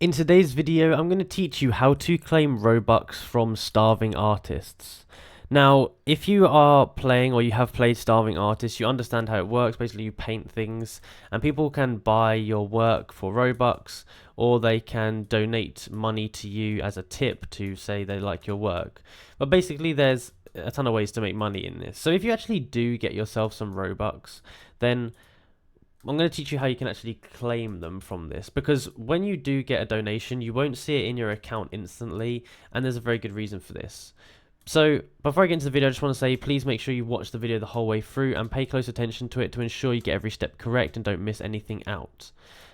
In today's video, I'm going to teach you how to claim Robux from starving artists. Now, if you are playing or you have played starving artists, you understand how it works. Basically, you paint things and people can buy your work for Robux, or they can donate money to you as a tip to say they like your work. But basically, there's a ton of ways to make money in this. So if you actually do get yourself some Robux, then I'm going to teach you how you can actually claim them from this, because when you do get a donation, you won't see it in your account instantly, and there's a very good reason for this. So before I get into the video, I just want to say, please make sure you watch the video the whole way through and pay close attention to it to ensure you get every step correct and don't miss anything out.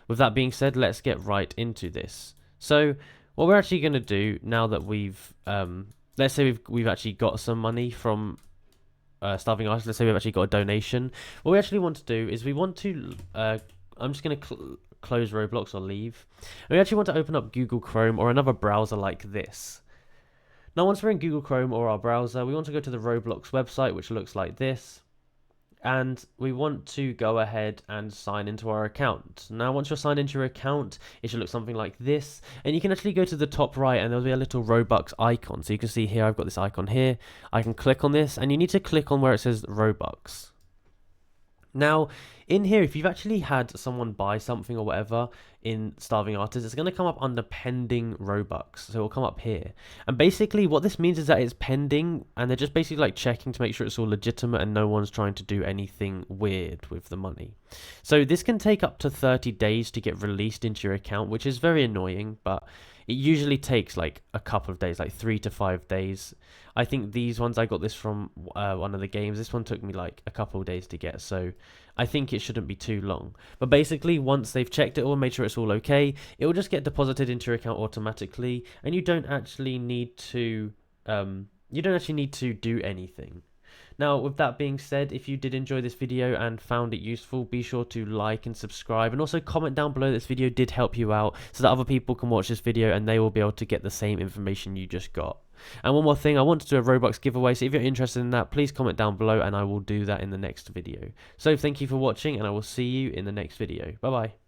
With that being said, let's get right into this. So what we're actually going to do now that let's say we've actually got some money from starving artists, let's say we've actually got a donation. What we actually want to do is we want to, I'm just going to close Roblox or leave. And we actually want to open up Google Chrome or another browser like this. Now once we're in Google Chrome or our browser, we want to go to the Roblox website, which looks like this. And we want to go ahead and sign into our account. Now once you're signed into your account, it should look something like this, and you can actually go to the top right and there'll be a little Robux icon. So you can see here, I've got this icon here. I can click on this, and you need to click on where it says Robux. Now, in here, if you've actually had someone buy something or whatever in Starving Artists, it's going to come up under pending Robux. So it'll come up here. And basically what this means is that it's pending, and they're just basically like checking to make sure it's all legitimate and no one's trying to do anything weird with the money. So this can take up to 30 days to get released into your account, which is very annoying, but it usually takes like a couple of days, like 3 to 5 days. I think these ones, I got this from one of the games. This one took me like a couple of days to get, so I think it shouldn't be too long. But basically, once they've checked it all and made sure it's all okay, it will just get deposited into your account automatically, and you don't actually need to do anything. Now, with that being said, if you did enjoy this video and found it useful, be sure to like and subscribe, and also comment down below this video did help you out, so that other people can watch this video and they will be able to get the same information you just got. And one more thing, I want to do a Robux giveaway, so if you're interested in that, please comment down below and I will do that in the next video. So thank you for watching, and I will see you in the next video. Bye bye.